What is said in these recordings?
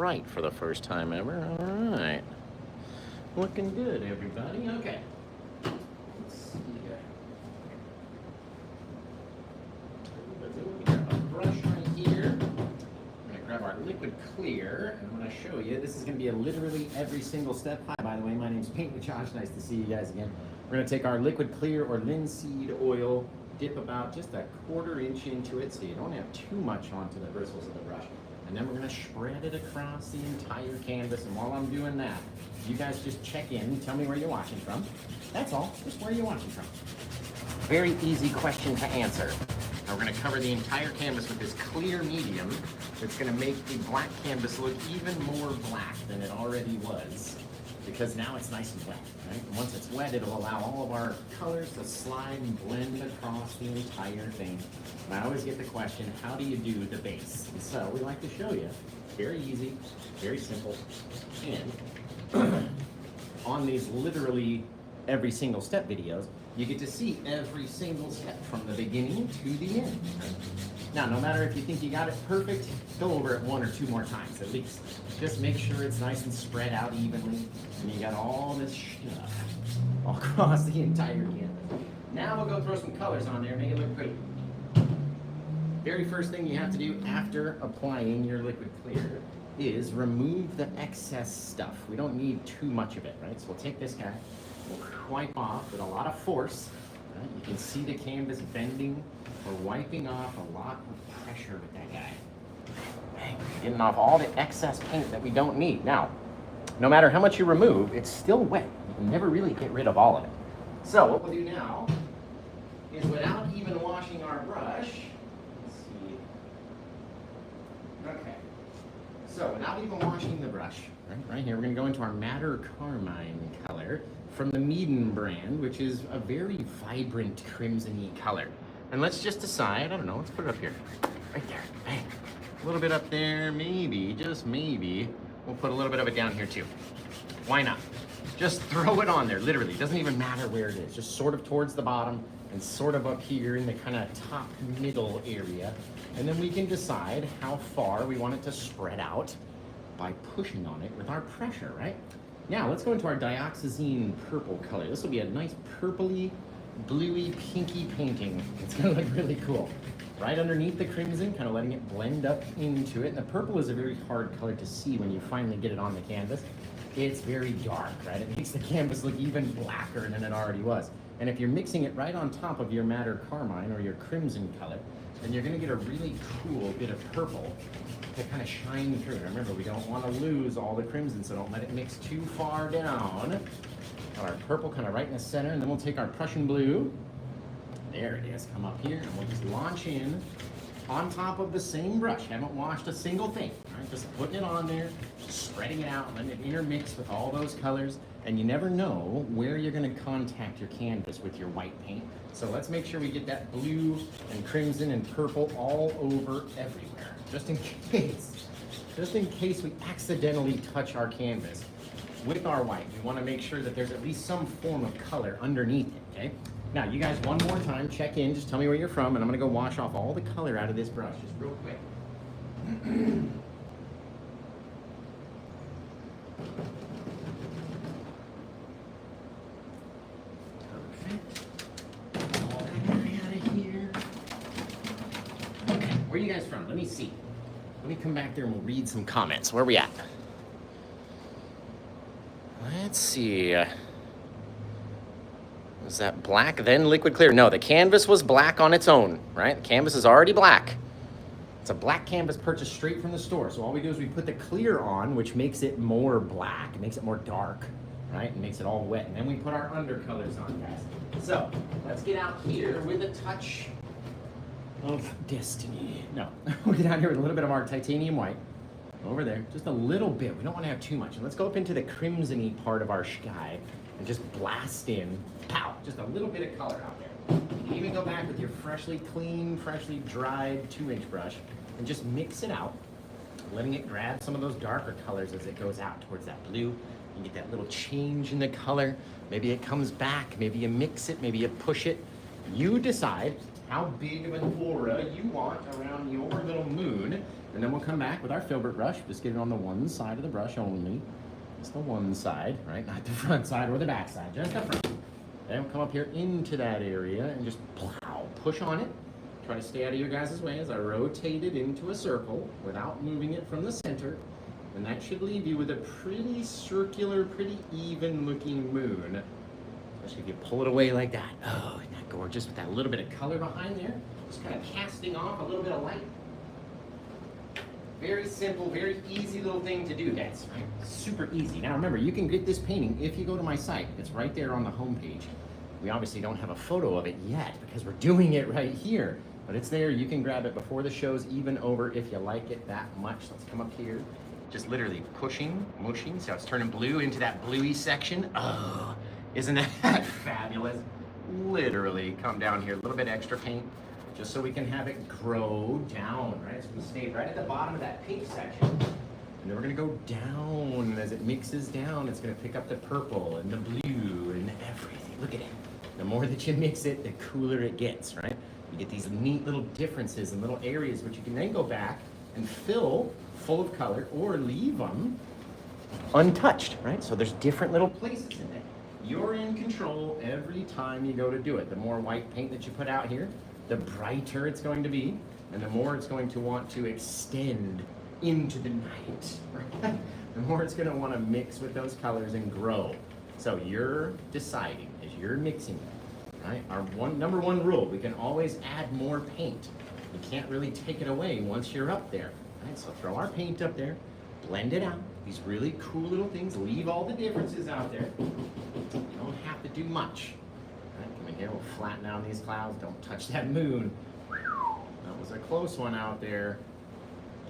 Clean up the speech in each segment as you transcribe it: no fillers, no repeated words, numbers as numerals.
right for the first time ever. All right. Looking good, everybody. Okay. Let's see here. We got a brush right here. I'm going to grab our liquid clear, and I'm going to show you. This is going to be a literally every single step. Hi, by the way, my name's Paint with Josh. Nice to see you guys again. We're going to take our liquid clear or linseed oil, dip about just a 1/4 inch into it so you don't have too much onto the bristles of the brush. And then we're going to spread it across the entire canvas. And while I'm doing that, you guys just check in, tell me where you're watching from. That's all, just where you're watching from. Very easy question to answer. Now we're going to cover the entire canvas with this clear medium that's going to make the black canvas look even more black than it already was, because now it's nice and wet, right? And once it's wet, it'll allow all of our colors to slide and blend across the entire thing. And I always get the question, how do you do the base? And so we like to show you. Very easy, very simple. And on these literally every single step videos, you get to see every single step from the beginning to the end. Now, no matter if you think you got it perfect, go over it 1 or 2 more times at least. Just make sure it's nice and spread out evenly, and you got all this stuff all across the entire canvas. Now we'll go throw some colors on there, make it look pretty. Very first thing you have to do after applying your liquid clear is remove the excess stuff. We don't need too much of it, right? So we'll take this guy, we'll wipe off with a lot of force. Right? You can see the canvas bending. We're wiping off a lot of pressure with that guy. Bang, getting off all the excess paint that we don't need. Now, no matter how much you remove, it's still wet. You can never really get rid of all of it. So what we'll do now is, without even washing our brush, let's see. Okay. So without even washing the brush, right here, we're going to go into our Madder Carmine color from the Meaden brand, which is a very vibrant crimson-y color. And let's just decide, I don't know, let's put it up here. Right there, bang. A little bit up there, maybe, just maybe. We'll put a little bit of it down here too. Why not? Just throw it on there, literally. It doesn't even matter where it is. Just sort of towards the bottom and sort of up here in the kind of top middle area. And then we can decide how far we want it to spread out by pushing on it with our pressure, right? Now, let's go into our dioxazine purple color. This will be a nice purpley, bluey, pinky painting. It's gonna look really cool. Right underneath the crimson, kind of letting it blend up into it. And the purple is a very hard color to see when you finally get it on the canvas. It's very dark, right? It makes the canvas look even blacker than it already was. And if you're mixing it right on top of your Madder Carmine or your crimson color, then you're gonna get a really cool bit of purple to kind of shine through. Remember, we don't want to lose all the crimson, so don't let it mix too far down. Got our purple kind of right in the center, and then we'll take our Prussian blue. There it is, come up here, and we'll just launch in on top of the same brush. Haven't washed a single thing, right? Just putting it on there, spreading it out, letting it intermix with all those colors, and you never know where you're gonna contact your canvas with your white paint. So let's make sure we get that blue and crimson and purple all over everywhere, just in case we accidentally touch our canvas with our white. We wanna make sure that there's at least some form of color underneath it, okay? Now, you guys, one more time, check in, just tell me where you're from, and I'm gonna go wash off all the color out of this brush, just real quick. Okay. All that out of here. Okay, where are you guys from? Let me see. Let me come back there and we'll read some comments. Where are we at? Let's see. Was that black, then liquid clear? No, the canvas was black on its own, right? The canvas is already black. It's a black canvas purchased straight from the store. So all we do is we put the clear on, which makes it more black. It makes it more dark, right? It makes it all wet. And then we put our undercolors on, guys. So let's get out here with a touch of destiny. No, we'll get out here with a little bit of our titanium white. Over there, just a little bit. We don't want to have too much. And let's go up into the crimson-y part of our sky and just blast in, pow, just a little bit of color out there. You can even go back with your freshly clean, freshly dried 2-inch brush and just mix it out, letting it grab some of those darker colors as it goes out towards that blue. You get that little change in the color. Maybe it comes back, maybe you mix it, maybe you push it. You decide how big of an aura you want around your little moon, And then we'll come back with our filbert brush, just get it on the one side of the brush only. Just the one side, right? Not the front side or the back side, just the front. Then we'll come up here into that area and just plow, push on it. Try to stay out of your guys' way as I rotate it into a circle without moving it from the center. And that should leave you with a pretty circular, pretty even looking moon. Especially if you pull it away like that. Oh, isn't that gorgeous with that little bit of color behind there? Just kind of casting off a little bit of light. Very simple, very easy little thing to do, guys. Right? Super easy. Now remember, you can get this painting if you go to my site. It's right there on the homepage. We obviously don't have a photo of it yet because we're doing it right here. But it's there. You can grab it before the show's even over if you like it that much. Let's come up here. Just literally pushing, mushing. So it's turning blue into that bluey section. Oh, isn't that fabulous? Literally come down here, a little bit extra paint, just so we can have it grow down, right? So we stay right at the bottom of that pink section. And then we're gonna go down, and as it mixes down, it's gonna pick up the purple and the blue and everything. Look at it. The more that you mix it, the cooler it gets, right? You get these neat little differences and little areas which you can then go back and fill full of color or leave them untouched, right? So there's different little places in there. You're in control every time you go to do it. The more white paint that you put out here, the brighter it's going to be, and the more it's going to want to extend into the night, right? The more it's going to want to mix with those colors and grow. So you're deciding as you're mixing it, right? Our number one rule, we can always add more paint. You can't really take it away once you're up there, right? So throw our paint up there, blend it out. These really cool little things, leave all the differences out there. You don't have to do much. Right, come in here, we'll flatten out these clouds. Don't touch that moon. That was a close one out there.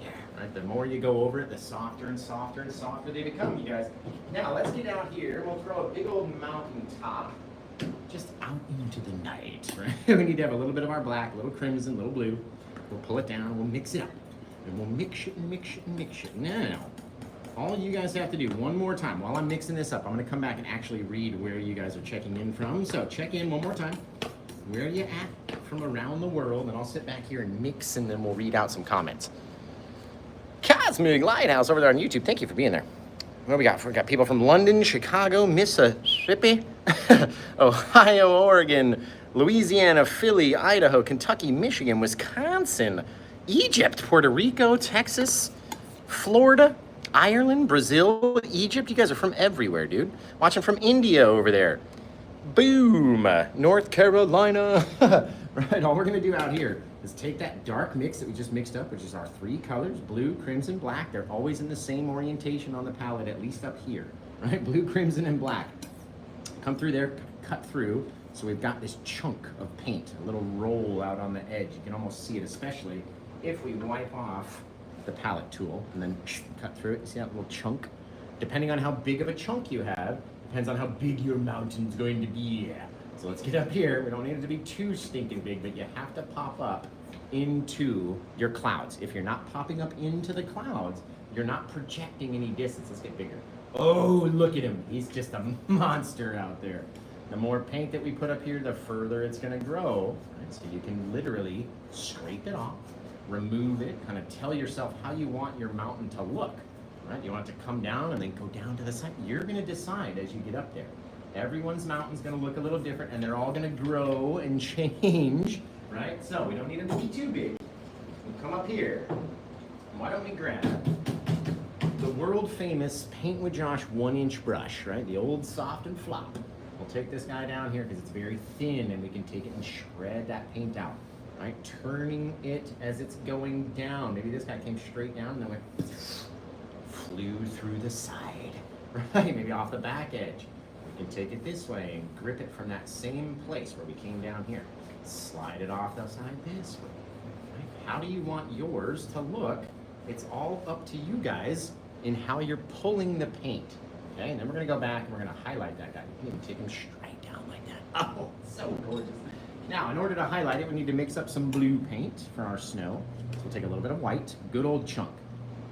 Yeah, right, the more you go over it, the softer and softer and softer they become, you guys. Now, let's get out here. We'll throw a big old mountain top just out into the night, right? We need to have a little bit of our black, a little crimson, a little blue. We'll pull it down, we'll mix it up. And we'll mix it and mix it and mix it. Now, all you guys have to do one more time while I'm mixing this up, I'm going to come back and actually read where you guys are checking in from. So check in one more time. Where are you at from around the world? And I'll sit back here and mix, and then we'll read out some comments. Cosmic Lighthouse over there on YouTube. Thank you for being there. What do we got? We got people from London, Chicago, Mississippi, Ohio, Oregon, Louisiana, Philly, Idaho, Kentucky, Michigan, Wisconsin, Egypt, Puerto Rico, Texas, Florida, Ireland, Brazil, Egypt. You guys are from everywhere, dude. Watching from India over there. Boom. North Carolina. Right, all we're going to do out here is take that dark mix that we just mixed up, which is our three colors, blue, crimson, black. They're always in the same orientation on the palette, at least up here, right? Blue, crimson, and black. Come through there, cut through. So we've got this chunk of paint, a little roll out on the edge. You can almost see it, especially if we wipe off the palette tool and then cut through it. You see that little chunk? Depending on how big of a chunk you have, depends on how big your mountain's going to be. So let's get up here. We don't need it to be too stinking big, but you have to pop up into your clouds. If you're not popping up into the clouds, you're not projecting any distance. Let's get bigger. Oh, look at him. He's just a monster out there. The more paint that we put up here, the further it's gonna grow. Right? So you can literally scrape it off, remove it, kind of tell yourself how you want your mountain to look. Right? You want it to come down and then go down to the side. You're gonna decide as you get up there. Everyone's mountain's gonna look a little different, and they're all gonna grow and change, right? So we don't need them to be too big. We'll come up here, and why don't we grab the world famous Paint with Josh 1-inch brush, right? The old soft and flop. We'll take this guy down here because it's very thin, and we can take it and shred that paint out, right? Turning it as it's going down. Maybe this guy came straight down and then went, flew through the side, right? Maybe off the back edge. We can take it this way and grip it from that same place where we came down here. Slide it off the side this way. Right? How do you want yours to look? It's all up to you guys in how you're pulling the paint. Okay, and then we're gonna go back and we're gonna highlight that guy. You can even take him straight down like that. Oh, so gorgeous. Now, in order to highlight it, we need to mix up some blue paint for our snow. So we'll take a little bit of white, good old chunk.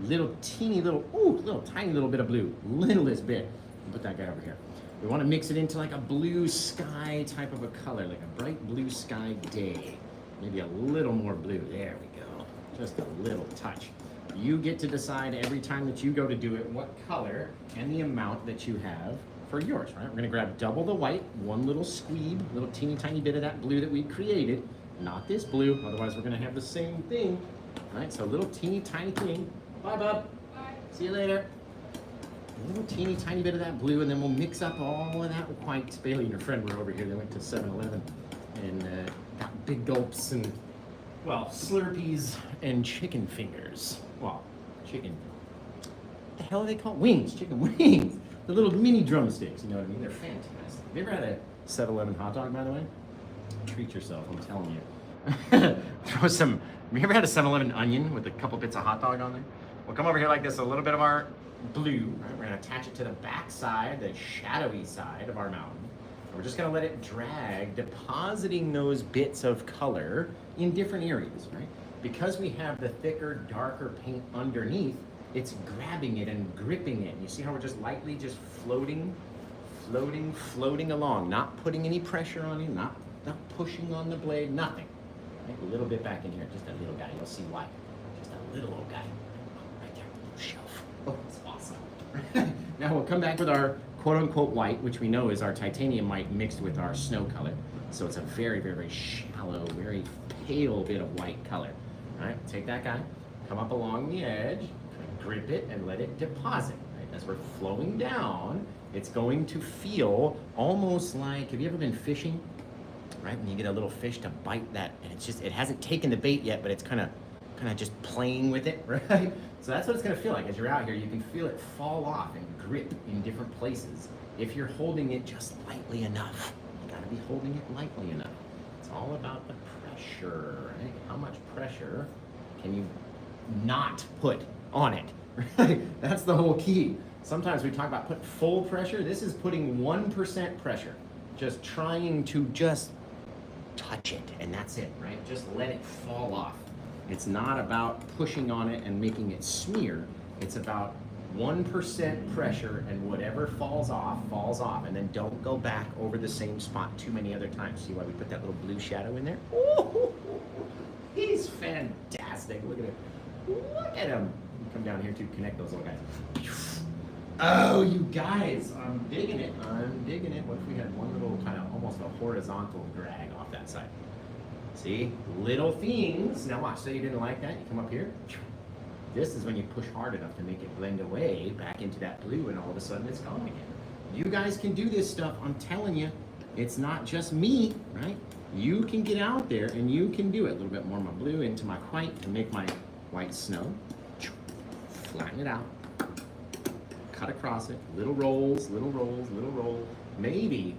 Little teeny little, little tiny little bit of blue. Littlest bit. Put that guy over here. We want to mix it into like a blue sky type of a color, like a bright blue sky day. Maybe a little more blue. There we go. Just a little touch. You get to decide every time that you go to do it what color and the amount that you have for yours, right? We're gonna grab double the white, one little squeeb, little teeny tiny bit of that blue that we created, not this blue, otherwise we're gonna have the same thing, right? So a little teeny tiny thing. Bye, bub. Bye. See you later. A little teeny tiny bit of that blue, and then we'll mix up all of that white. Bailey and her friend were over here. They went to 7-Eleven and got big gulps and, well, Slurpees and chicken fingers. Well, chicken. What the hell are they called? Wings. Chicken wings. The little mini drumsticks. You know what I mean? They're fantastic. Have you ever had a 7-Eleven hot dog, by the way? Treat yourself. I'm telling you. Throw some. Have you ever had a 7-Eleven onion with a couple bits of hot dog on there? We'll come over here like this. A little bit of our blue. Right? We're gonna attach it to the back side, the shadowy side of our mountain. And we're just gonna let it drag, depositing those bits of color in different areas, right? Because we have the thicker, darker paint underneath, it's grabbing it and gripping it. You see how we're just lightly just floating along, not putting any pressure on it, not pushing on the blade, nothing. Right? A little bit back in here, just a little guy. You'll see why. Just a little old guy. Right there, little shelf. Oh, it's awesome. Now we'll come back with our quote-unquote white, which we know is our titanium white mixed with our snow color. So it's a very, very shallow, very pale bit of white color. All right, take that guy, come up along the edge, grip it, and let it deposit. Right? As we're flowing down, it's going to feel almost like, have you ever been fishing? Right, when you get a little fish to bite that, and it's just, it hasn't taken the bait yet, but it's kind of just playing with it, right? So that's what it's gonna feel like as you're out here. You can feel it fall off and grip in different places if you're holding it just lightly enough. You gotta be holding it lightly enough. It's all about the pressure, right? How much pressure can you not put on it, right? That's the whole key. Sometimes we talk about putting full pressure. This is putting 1% pressure. Just trying to just touch it, and that's it, right? Just let it fall off. It's not about pushing on it and making it smear. It's about 1% pressure, and whatever falls off, and then don't go back over the same spot too many other times. See why we put that little blue shadow in there? Ooh, he's fantastic. Look at him. Look at him. Come down here to connect those little guys. Oh, you guys, I'm digging it. I'm digging it. What if we had one little kind of almost a horizontal drag off that side? See, little things. Now watch, say you didn't like that, you come up here. This is when you push hard enough to make it blend away back into that blue, and all of a sudden it's gone again. You guys can do this stuff, I'm telling you. It's not just me, right? You can get out there and you can do it. A little bit more of my blue into my white to make my white snow. Flatten it out. Cut across it, little rolls, little rolls, little rolls. Maybe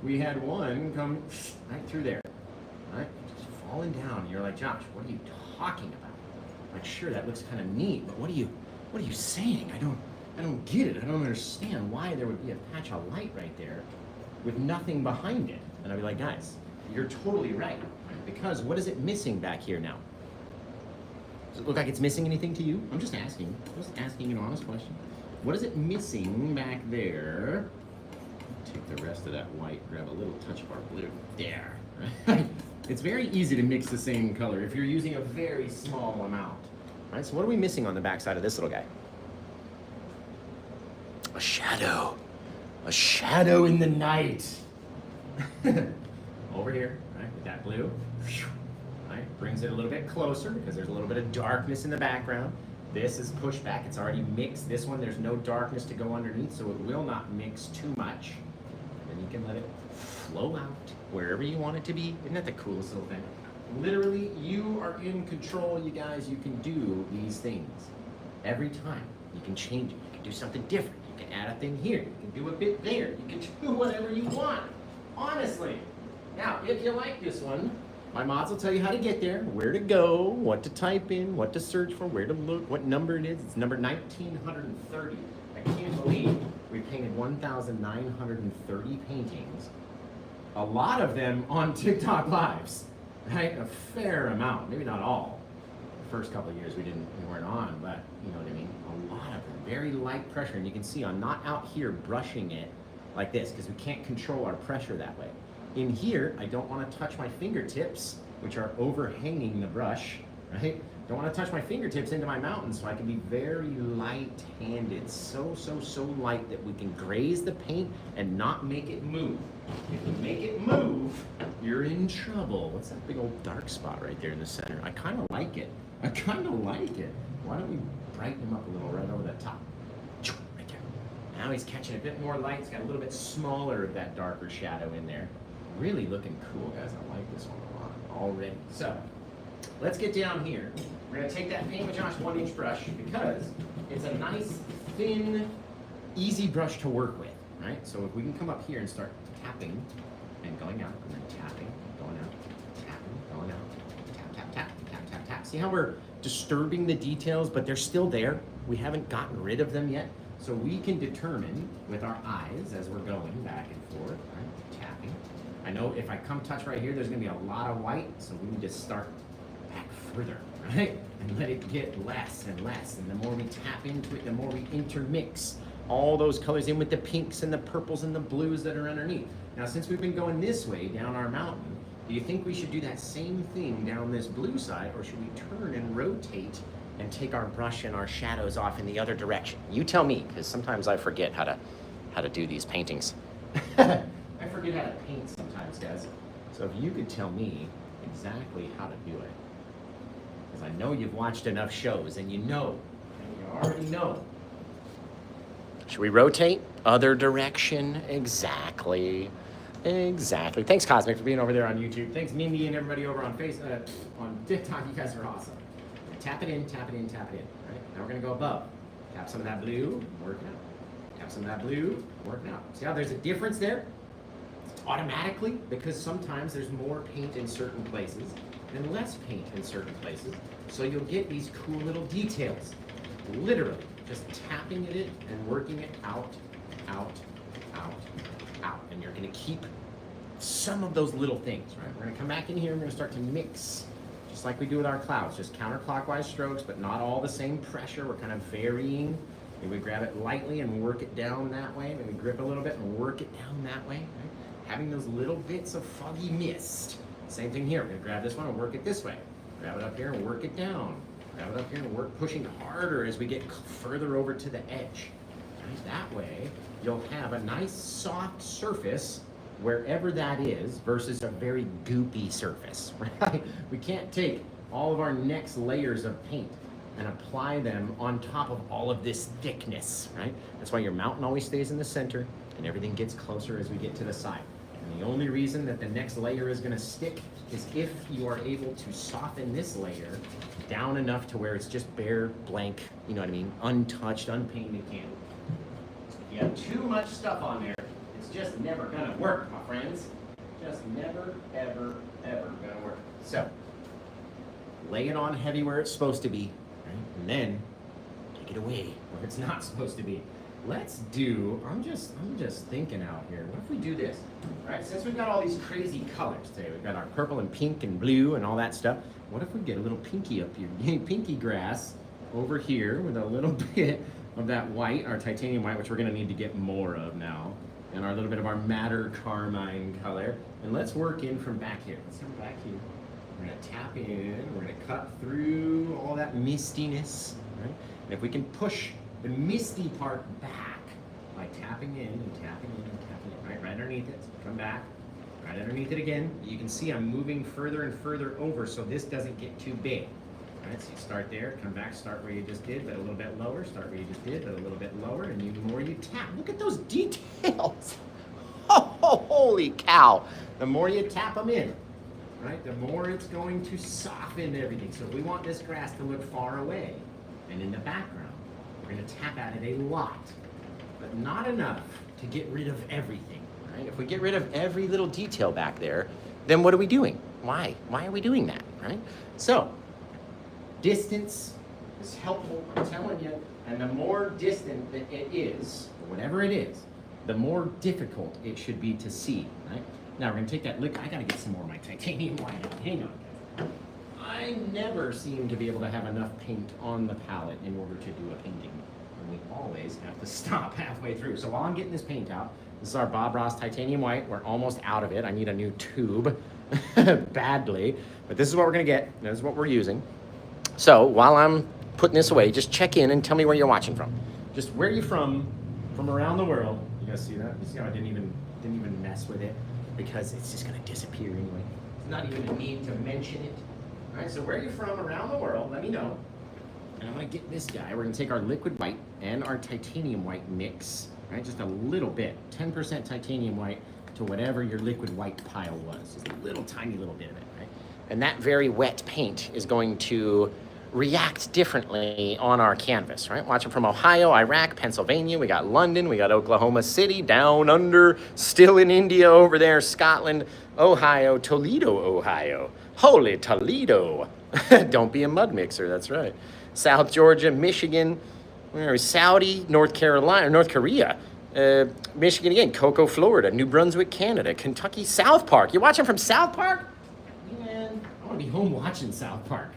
we had one come right through there, right? Just falling down. You're like, Josh, what are you talking about? Like, sure, that looks kind of neat, but what are you saying? I don't get it. I don't understand why there would be a patch of light right there with nothing behind it. And I'd be like, guys, you're totally right. Because what is it missing back here now? Does it look like it's missing anything to you? I'm just asking an honest question. What is it missing back there? Take the rest of that white, grab a little touch of our blue. There, right? It's very easy to mix the same color if you're using a very small amount. Right, so what are we missing on the back side of this little guy? A shadow. A shadow in the night. Over here, right, with that blue. Right, brings it a little bit closer because there's a little bit of darkness in the background. This is pushed back, it's already mixed. This one, there's no darkness to go underneath, so it will not mix too much. Then you can let it flow out wherever you want it to be. Isn't that the coolest little thing? Literally, you are in control, you guys. You can do these things every time. You can change it, you can do something different. You can add a thing here, you can do a bit there. You can do whatever you want, honestly. Now, if you like this one, my mods will tell you how to get there, where to go, what to type in, what to search for, where to look, what number it is. It's number 1930. I can't believe we painted 1,930 paintings. A lot of them on TikTok Lives, right? A fair amount, maybe not all. The first couple of years we weren't on, but you know what I mean? A lot of them, very light pressure. And you can see I'm not out here brushing it like this because we can't control our pressure that way. In here, I don't want to touch my fingertips, which are overhanging the brush, right? Don't want to touch my fingertips into my mountain, so I can be very light-handed. So light that we can graze the paint and not make it move. If you make it move, you're in trouble. What's that big old dark spot right there in the center? I kind of like it. I kind of like it. Why don't we brighten him up a little right over the top? Right there. Now he's catching a bit more light. It's got a little bit smaller of that darker shadow in there. Really looking cool, guys. I like this one a lot already. So, let's get down here. We're going to take that Paint with Josh 1-inch brush because it's a nice, thin, easy brush to work with, right? So if we can come up here and start tapping and going out, and then tapping, going out, tapping, going out, tap, tap, tap, tap, tap, tap. See how we're disturbing the details, but they're still there? We haven't gotten rid of them yet. So we can determine with our eyes as we're going back and forth, right? Tapping. I know if I come touch right here, there's going to be a lot of white, so we need to start back further, right? And let it get less and less. And the more we tap into it, the more we intermix all those colors in with the pinks and the purples and the blues that are underneath. Now, since we've been going this way down our mountain, do you think we should do that same thing down this blue side, or should we turn and rotate and take our brush and our shadows off in the other direction? You tell me, because sometimes I forget how to do these paintings. I forget how to paint sometimes, guys. So if you could tell me exactly how to do it, because I know you've watched enough shows and you know, and you already know. Should we rotate? Other direction? Exactly. Exactly. Thanks, Cosmic, for being over there on YouTube. Thanks, Mindy, and everybody over on on TikTok. You guys are awesome. Tap it in, tap it in, tap it in. Right? Now we're going to go above. Tap some of that blue, work it out. Tap some of that blue, work it out. See how there's a difference there? Automatically, because sometimes there's more paint in certain places and less paint in certain places. So you'll get these cool little details. Literally, just tapping at it and working it out, out, out, out. And you're going to keep some of those little things, right? We're going to come back in here and we're going to start to mix, just like we do with our clouds, just counterclockwise strokes, but not all the same pressure. We're kind of varying. Maybe we grab it lightly and work it down that way. Maybe grip a little bit and work it down that way, right? Having those little bits of foggy mist. Same thing here. We're going to grab this one and work it this way. Grab it up here and work it down. Grab it up here and work, pushing harder as we get further over to the edge. Right? That way, you'll have a nice soft surface wherever that is versus a very goopy surface, right? We can't take all of our next layers of paint and apply them on top of all of this thickness, right? That's why your mountain always stays in the center and everything gets closer as we get to the side. And the only reason that the next layer is gonna stick is if you are able to soften this layer down enough to where it's just bare, blank, you know what I mean, untouched, unpainted canvas. If you have too much stuff on there, it's just never gonna work, my friends. Just never, ever, ever gonna work. So, lay it on heavy where it's supposed to be, right? And then take it away where it's not supposed to be. Let's do, I'm just thinking out here. What if we do this? All right, since we've got all these crazy colors today, we've got our purple and pink and blue and all that stuff. What if we get a little pinky up here? Pinky grass over here with a little bit of that white, our titanium white, which we're gonna need to get more of now. And our little bit of our madder carmine color. And let's work in from back here. Let's come back here. We're gonna tap in, we're gonna cut through all that mistiness, right? And if we can push the misty part back by tapping in and tapping in and tapping in, right underneath it. So come back, right underneath it again. You can see I'm moving further and further over so this doesn't get too big. Right, so you start there, come back, start where you just did, but a little bit lower, start where you just did, but a little bit lower, and the more you tap. Look at those details. Oh, holy cow. The more you tap them in, right, the more it's going to soften everything. So if we want this grass to look far away and in the background, we're going to tap at it a lot, but not enough to get rid of everything, right? If we get rid of every little detail back there, then what are we doing? Why? Why are we doing that, right? So, distance is helpful, I'm telling you, and the more distant that it is, whatever it is, the more difficult it should be to see, right? Now we're going to take that liquid. I got to get some more of my titanium white out. Hang on. I never seem to be able to have enough paint on the palette in order to do a painting. And we always have to stop halfway through. So while I'm getting this paint out, this is our Bob Ross titanium white. We're almost out of it. I need a new tube badly, but this is what we're going to get. This is what we're using. So while I'm putting this away, just check in and tell me where you're watching from. Just where are you from around the world. You guys see that? You see how I didn't even mess with it? Because it's just gonna disappear anyway. It's not even a need to mention it. All right, so where are you from around the world? Let me know. And I'm gonna get this guy. We're gonna take our liquid white and our titanium white mix, right? Just a little bit, 10% titanium white to whatever your liquid white pile was. Just a little tiny little bit of it, right? And that very wet paint is going to react differently on our canvas, right? Watching from Ohio, Iraq, Pennsylvania, we got London, we got Oklahoma City, down under, still in India over there, Scotland, Ohio, Toledo, Ohio. Holy Toledo. Don't be a mud mixer, that's right. South Georgia, Michigan, where is Saudi, North Carolina, North Korea, Michigan again, Cocoa, Florida, New Brunswick, Canada, Kentucky, South Park. You're watching from South Park? Man, I want to be home watching South Park.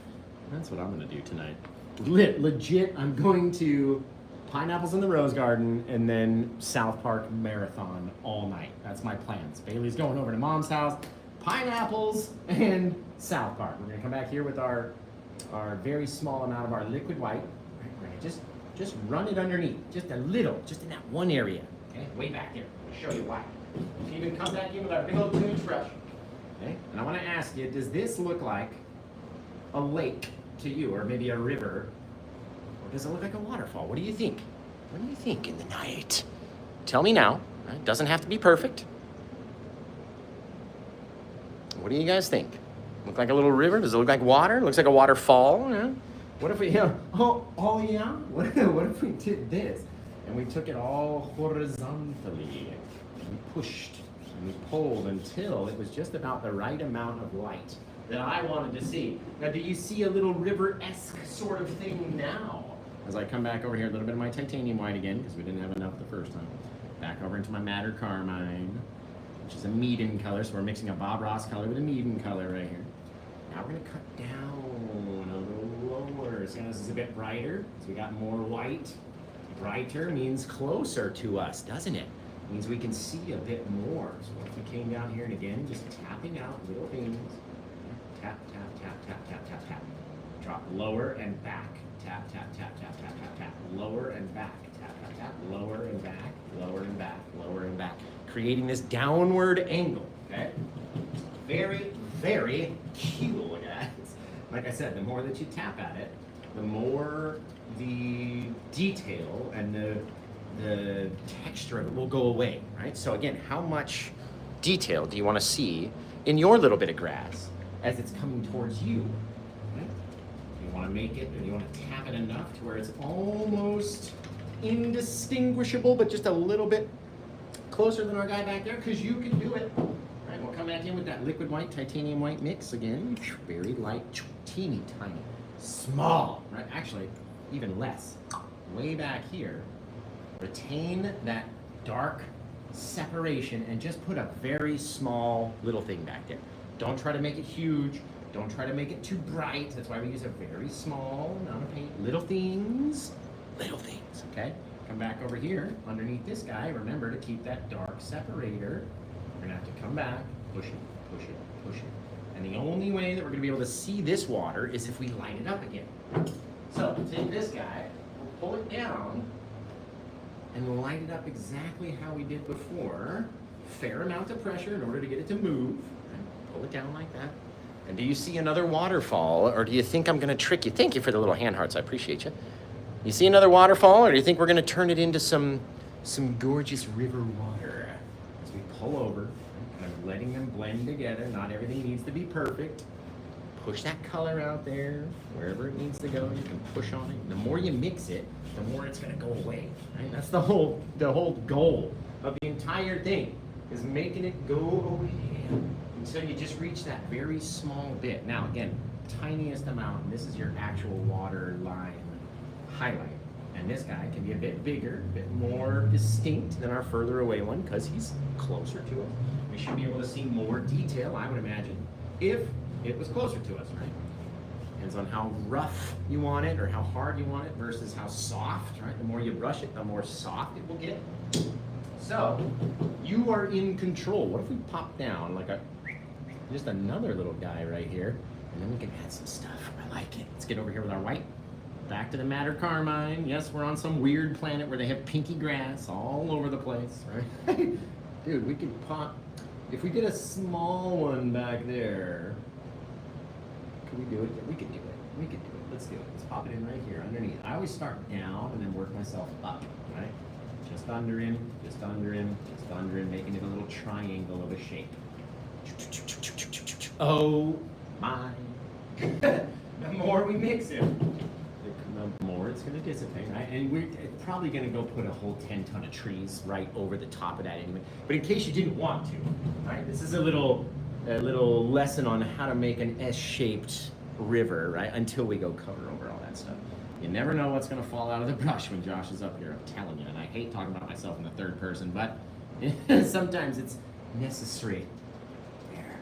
That's what I'm gonna do tonight. Legit, I'm going to Pineapples in the Rose Garden and then South Park marathon all night. That's my plans. Bailey's going over to Mom's house, Pineapples and South Park. We're gonna come back here with our very small amount of our liquid white. We're gonna just run it underneath, just a little, just in that one area. Okay, way back there. I'll show you why. You can even come back in with our big old toothbrush. Okay, and I want to ask you, does this look like a lake to you, or maybe a river, or does it look like a waterfall? What do you think? What do you think in the night? Tell me now. It doesn't have to be perfect. What do you guys think? Look like a little river? Does it look like water? It looks like a waterfall. Yeah. What if we, yeah. Oh yeah? What if we did this and we took it all horizontally and we pushed and we pulled until it was just about the right amount of light that I wanted to see. Now, do you see a little river-esque sort of thing now? As I come back over here, a little bit of my titanium white again, because we didn't have enough the first time. Back over into my madder carmine, which is a Meaden color, so we're mixing a Bob Ross color with a Meaden color right here. Now we're gonna cut down a little lower. So this is a bit brighter, so we got more white. Brighter means closer to us, doesn't it? Means we can see a bit more. So what if we came down here and again, just tapping out little things. Tap, tap, tap, tap, tap, tap, tap. Drop lower and back. Tap, tap, tap, tap, tap, tap, tap. Lower and back. Tap, tap, tap. Lower and back. Lower and back. Lower and back. Creating this downward angle. Okay? Very, very cool, guys. Like I said, the more that you tap at it, the more the detail and the texture of it will go away, right? So again, how much detail do you want to see in your little bit of grass as it's coming towards you? Right? You want to make it, and you want to tap it enough to where it's almost indistinguishable, but just a little bit closer than our guy back there, because you can do it. Right, we'll come back in with that liquid white, titanium white mix again. Very light, teeny tiny, small, right? Actually, even less. Way back here, retain that dark separation and just put a very small little thing back there. Don't try to make it huge. Don't try to make it too bright. That's why we use a very small amount of paint. Little things, okay? Come back over here underneath this guy. Remember to keep that dark separator. We're gonna have to come back, push it, push it, push it. And the only way that we're gonna be able to see this water is if we light it up again. So take this guy, we'll pull it down, and we'll light it up exactly how we did before. Fair amount of pressure in order to get it to move. Pull it down like that. And do you see another waterfall, or do you think I'm gonna trick you? Thank you for the little hand hearts, I appreciate you. You see another waterfall, or do you think we're gonna turn it into some gorgeous river water? As we pull over, kind of letting them blend together. Not everything needs to be perfect. Push that color out there, wherever it needs to go, you can push on it. The more you mix it, the more it's gonna go away, right? That's the whole goal of the entire thing, is making it go away until you just reach that very small bit. Now again, tiniest amount, and this is your actual water line highlight. And this guy can be a bit bigger, a bit more distinct than our further away one, because he's closer to us. We should be able to see more detail, I would imagine, if it was closer to us, right? Depends on how rough you want it or how hard you want it versus how soft, right? The more you brush it, the more soft it will get. So, you are in control. What if we pop down like just another little guy right here? And then we can add some stuff. I like it. Let's get over here with our white. Back to the madder carmine. Yes, we're on some weird planet where they have pinky grass all over the place, right? Dude, we could pop, if we did a small one back there, could we do it? Yeah, we could do it. We could do it. Let's do it. Let's pop it in right here underneath. I always start down and then work myself up, right? Just under him, just under him, just under him, making it a little triangle of a shape. Oh my. The more we mix it, the more it's going to dissipate, right? And we're probably going to go put a whole 10-ton of trees right over the top of that anyway. But in case you didn't want to, right? This is a little lesson on how to make an S-shaped river, right? Until we go cover over all that stuff. You never know what's going to fall out of the brush when Josh is up here, I'm telling you. And I hate talking about myself in the third person, but sometimes it's necessary. There.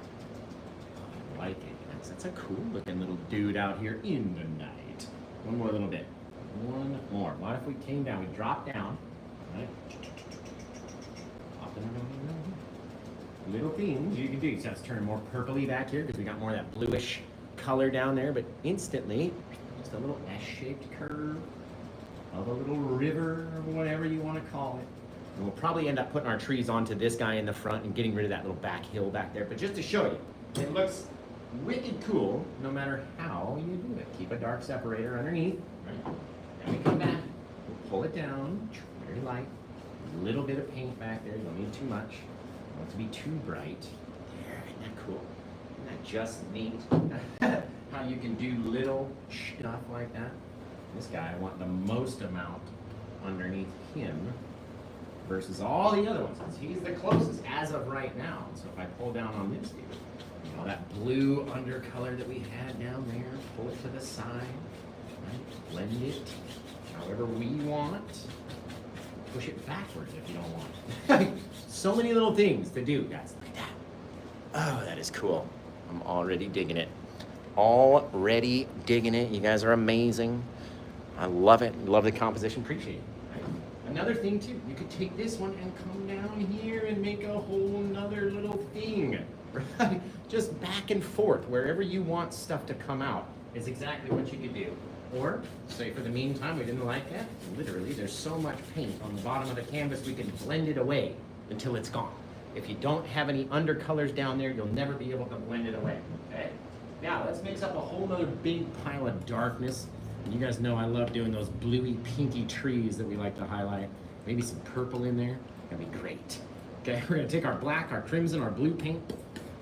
Oh, I like it. That's a cool looking little dude out here in the night. One more little bit. One more. What if we came down? We dropped down, right? Little things you can do. You just have to turn more purpley back here because we got more of that bluish color down there, but instantly, just a little S-shaped curve of a little river or whatever you want to call it. And we'll probably end up putting our trees onto this guy in the front and getting rid of that little back hill back there. But just to show you, it looks wicked cool no matter how you do it. Keep a dark separator underneath, right? Then we come back, we'll pull it down, very light. A little bit of paint back there, you don't need too much. Don't want it to be too bright. There, isn't that cool? Isn't that just neat? How you can do little stuff like that. This guy, I want the most amount underneath him versus all the other ones, because he's the closest as of right now. So if I pull down on this dude, you know, that blue undercolor that we had down there, pull it to the side, right? Blend it however we want. Push it backwards if you don't want. So many little things to do, guys. Look at that. Oh, that is cool. I'm already digging it. Already digging it. You guys are amazing. I love it. Love the composition. Appreciate it. Right? Another thing too, you could take this one and come down here and make a whole nother little thing. Right? Just back and forth, wherever you want stuff to come out is exactly what you could do. Or, say for the meantime, we didn't like that, literally, there's so much paint on the bottom of the canvas, we can blend it away until it's gone. If you don't have any undercolors down there, you'll never be able to blend it away, okay? Now, let's mix up a whole nother big pile of darkness. And you guys know I love doing those bluey, pinky trees that we like to highlight. Maybe some purple in there, that'd be great. Okay, we're gonna take our black, our crimson, our blue paint,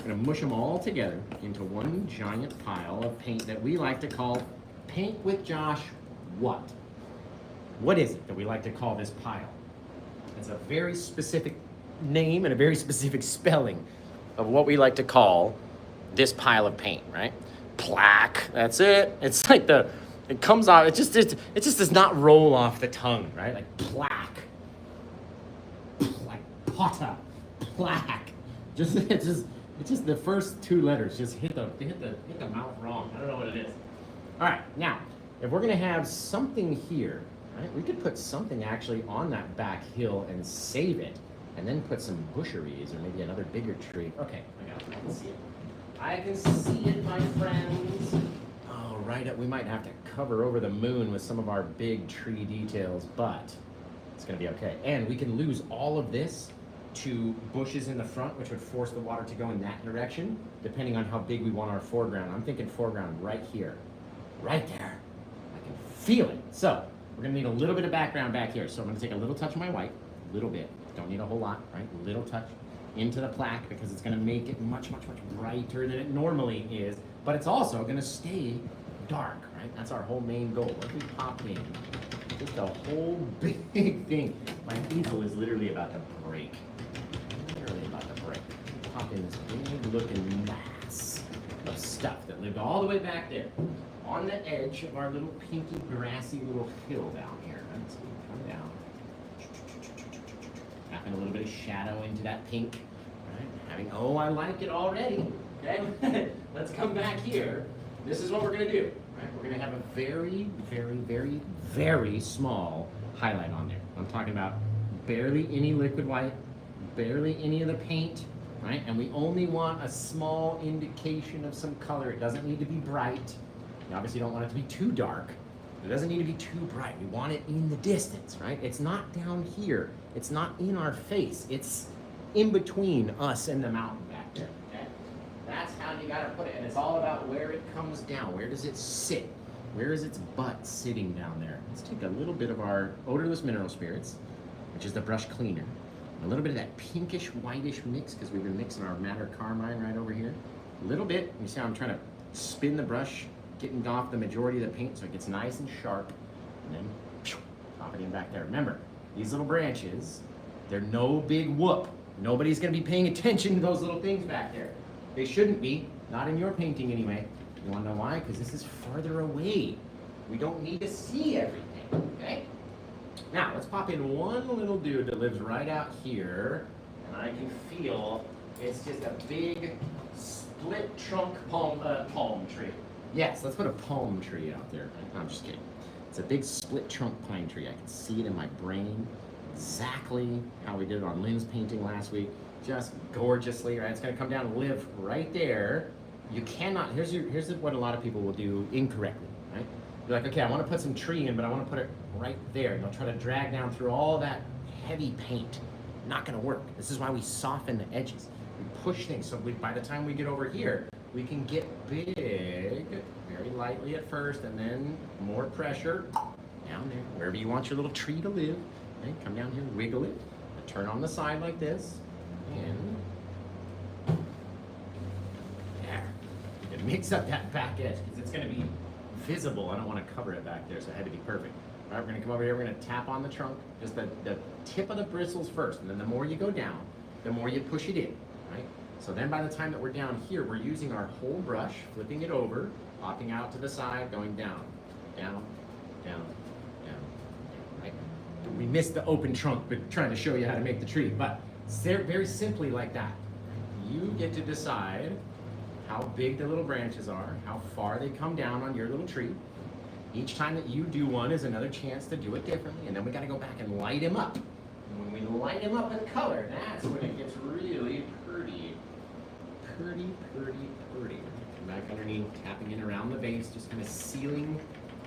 we're gonna mush them all together into one giant pile of paint that we like to call Paint with Josh what? What is it that we like to call this pile? It's a very specific name and a very specific spelling of what we like to call this pile of paint, right? Plaque, that's it. It's like it comes out, it just does not roll off the tongue, right? Like plaque, like potter, plaque. It's just the first two letters just hit the mouth wrong. I don't know what it is. All right, now, if we're gonna have something here, right, we could put something actually on that back hill and save it, and then put some busheries or maybe another bigger tree. Okay, I got it, I can see it. I can see it, my friends. Oh, right, we might have to cover over the moon with some of our big tree details, but it's gonna be okay. And we can lose all of this to bushes in the front, which would force the water to go in that direction, depending on how big we want our foreground. I'm thinking foreground right here. Right there. I can feel it. So we're gonna need a little bit of background back here. So I'm gonna take a little touch of my white, a little bit. Don't need a whole lot, right? A little touch into the plaque because it's gonna make it much, much, much brighter than it normally is. But it's also gonna stay dark, right? That's our whole main goal. What if we pop in just a whole big thing? My easel is literally about to break. Literally about to break. Pop in this big looking mass of stuff that lived all the way back there, on the edge of our little pinky grassy little hill down here. Right? So we come down, tapping a little bit of shadow into that pink. Right? Oh, I like it already. Okay, let's come back here. This is what we're gonna do. Right? We're gonna have a very, very, very, very small highlight on there. I'm talking about barely any liquid white, barely any of the paint, right? And we only want a small indication of some color. It doesn't need to be bright. You obviously don't want it to be too dark. It doesn't need to be too bright. We want it in the distance, right? It's not down here. It's not in our face. It's in between us and the mountain back there, okay? That's how you gotta put it. And it's all about where it comes down. Where does it sit? Where is its butt sitting down there? Let's take a little bit of our odorless mineral spirits, which is the brush cleaner. A little bit of that pinkish whitish mix, because we've been mixing our madder carmine right over here. A little bit. You see how I'm trying to spin the brush, getting off the majority of the paint so it gets nice and sharp, and then pop it in back there. Remember, these little branches, they're no big whoop. Nobody's gonna be paying attention to those little things back there. They shouldn't be, not in your painting anyway. You wanna know why? Because this is farther away. We don't need to see everything, okay? Now, let's pop in one little dude that lives right out here, and I can feel it's just a big split trunk palm tree. Yes, let's put a palm tree out there. I'm just kidding. It's a big split trunk pine tree. I can see it in my brain. Exactly how we did it on Lynn's painting last week. Just gorgeously, right? It's gonna come down and live right there. You cannot, here's what a lot of people will do incorrectly, right? You're like, okay, I wanna put some tree in, but I wanna put it right there. And they'll try to drag down through all that heavy paint. Not gonna work. This is why we soften the edges. We push things, so by the time we get over here, we can get big, very lightly at first, and then more pressure down there, wherever you want your little tree to live. Okay, come down here, wiggle it, turn on the side like this, and there. You can mix up that back edge, because it's gonna be visible. I don't wanna cover it back there, so it had to be perfect. All right, we're gonna come over here, we're gonna tap on the trunk, just the tip of the bristles first, and then the more you go down, the more you push it in, right? So then by the time that we're down here, we're using our whole brush, flipping it over, popping out to the side, going down, down, down, down, right? We missed the open trunk, but trying to show you how to make the tree. But very simply like that. You get to decide how big the little branches are, how far they come down on your little tree. Each time that you do one is another chance to do it differently, and then we gotta go back and light him up. And when we light him up with color, that's when it gets really pretty. Pretty. Come back underneath, tapping in around the base, just kind of sealing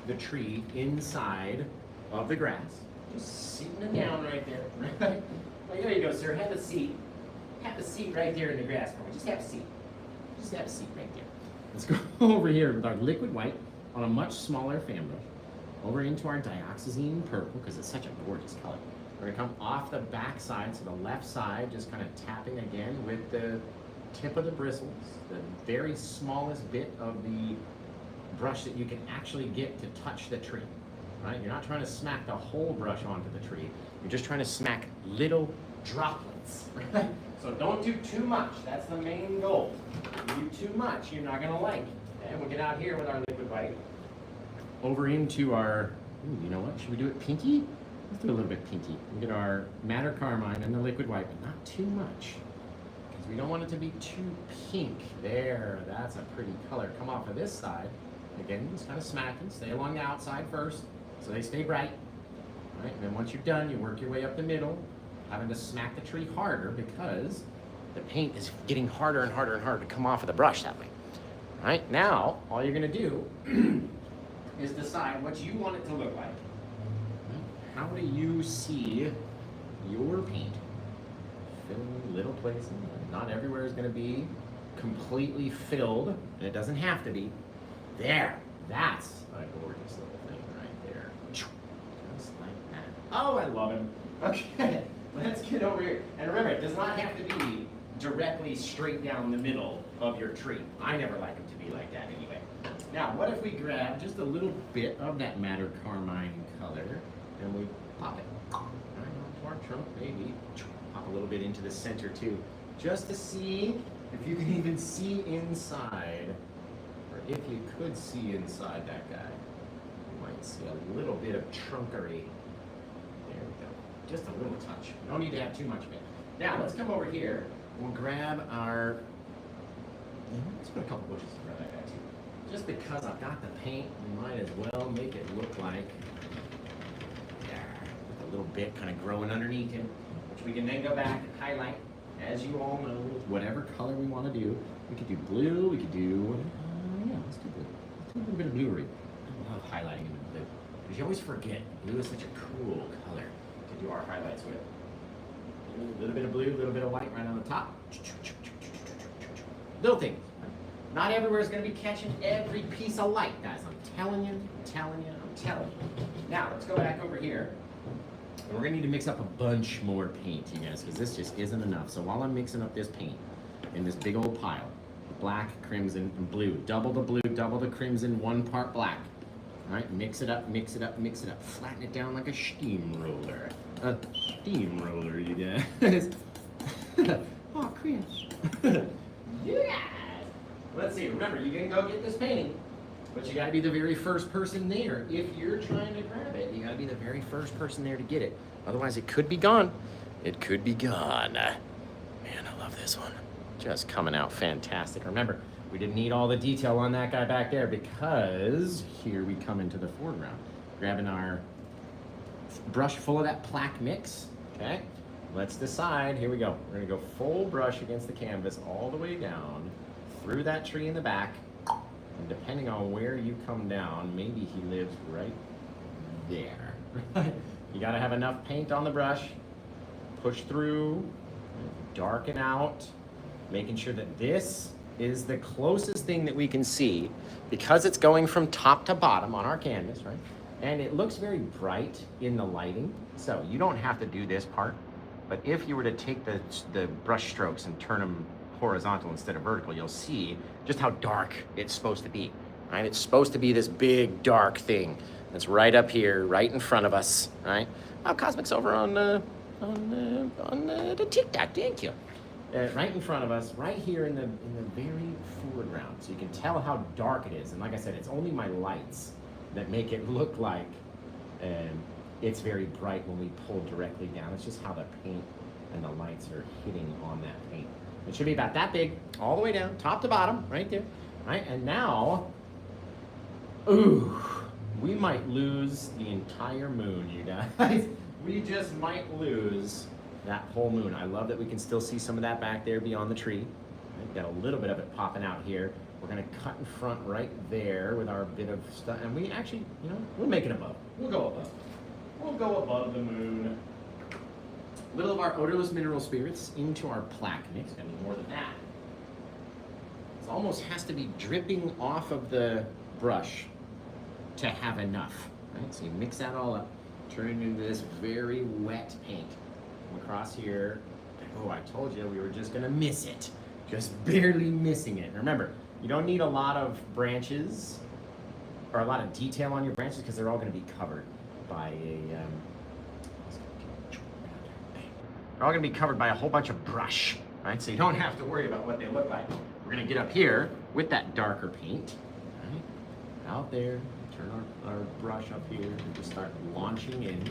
the tree inside of the grass. Just sitting it down right there. Right? Like, there you go, sir. Have a seat. Have a seat right there in the grass. Just have a seat. Just have a seat right there. Let's go over here with our liquid white on a much smaller fan brush. Over into our dioxazine purple, because it's such a gorgeous color. We're gonna come off the back side, so the left side, just kind of tapping again with the tip of the bristles, the very smallest bit of the brush that you can actually get to touch the tree, right? You're not trying to smack the whole brush onto the tree. You're just trying to smack little droplets, right? So don't do too much. That's the main goal. If you do too much, you're not gonna like it. Okay? We'll get out here with our liquid white. Over into our, ooh, you know what? Should we do it pinky? Let's do a little bit pinky. We'll get our madder carmine and the liquid white, but not too much. We don't want it to be too pink. There, that's a pretty color. Come off of this side. Again, just kind of smacking. Stay along the outside first, so they stay bright. All right, and then once you're done, you work your way up the middle, having to smack the tree harder because the paint is getting harder and harder and harder to come off of the brush that way. All right, now, all you're gonna do is decide what you want it to look like. How do you see your paint? Filling little places. Not everywhere is going to be completely filled, and it doesn't have to be. There, that's a gorgeous little thing right there. Just like that. Oh, I love him. Okay, let's get over here. And remember, it does not have to be directly straight down the middle of your tree. I never like them to be like that anyway. Now, what if we grab just a little bit of that madder carmine color, and we pop it right onto our trunk, maybe. Pop a little bit into the center too, just to see if you can even see inside, or if you could see inside that guy. You might see a little bit of trunkery. There we go. Just a little touch. No need to have too much of it. Now let's come over here. We'll grab our. Let's put a couple bushes in front of that guy too. Just because I've got the paint, we might as well make it look like there, with a little bit kind of growing underneath him. We can then go back and highlight as you all know, whatever color we want to do. We could do blue, we could do, yeah, let's do blue. Let's do a little bit of bluery. I love highlighting in blue. Because you always forget, blue is such a cool color to do our highlights with. A little bit of blue, a little bit of white right on the top. Little things. Not everywhere is going to be catching every piece of light, guys. I'm telling you, I'm telling you, I'm telling you. Now, let's go back over here. And we're going to need to mix up a bunch more paint, you guys, because this just isn't enough. So while I'm mixing up this paint in this big old pile, black, crimson, and blue, double the blue, double the crimson, 1 part black. All right, mix it up, mix it up, mix it up. Flatten it down like a steamroller. A steamroller, you guys. Oh, Chris. Yeah. Let's see, remember, you can go get this painting, but you gotta be the very first person there. If you're trying to grab it, you gotta be the very first person there to get it. Otherwise, it could be gone. It could be gone. Man, I love this one. Just coming out fantastic. Remember, we didn't need all the detail on that guy back there because here we come into the foreground. Grabbing our brush full of that plaque mix, okay? Let's decide, here we go. We're gonna go full brush against the canvas all the way down through that tree in the back. And depending on where you come down, maybe he lives right there. You gotta have enough paint on the brush, push through, darken out, making sure that this is the closest thing that we can see because it's going from top to bottom on our canvas, right? And it looks very bright in the lighting, so you don't have to do this part. But if you were to take the brush strokes and turn them horizontal instead of vertical, you'll see just how dark it's supposed to be, right? It's supposed to be this big, dark thing that's right up here, right in front of us, right? Oh, Cosmic's over on the TikTok, thank you. Right in front of us, right here in the very foreground, so you can tell how dark it is. And like I said, it's only my lights that make it look like it's very bright when we pull directly down. It's just how the paint and the lights are hitting on that paint. It should be about that big, all the way down, top to bottom, right there. Right, and now, ooh, we might lose the entire moon, you guys. We just might lose that whole moon. I love that we can still see some of that back there beyond the tree. Right, got a little bit of it popping out here. We're gonna cut in front right there with our bit of stuff, and we actually, you know, we'll make it above. We'll go above. We'll go above the moon. A little of our odorless mineral spirits into our plaque mix. Gonna need more than that. It almost has to be dripping off of the brush to have enough. Right? So you mix that all up, turn it into this very wet paint. Come across here. Oh, I told you we were just gonna miss it. Just barely missing it. Remember, you don't need a lot of branches or a lot of detail on your branches because they're all gonna be covered by a they're all gonna be covered by a whole bunch of brush, right? So you don't have to worry about what they look like. We're gonna get up here with that darker paint, right? Out there, turn our brush up here and just start launching in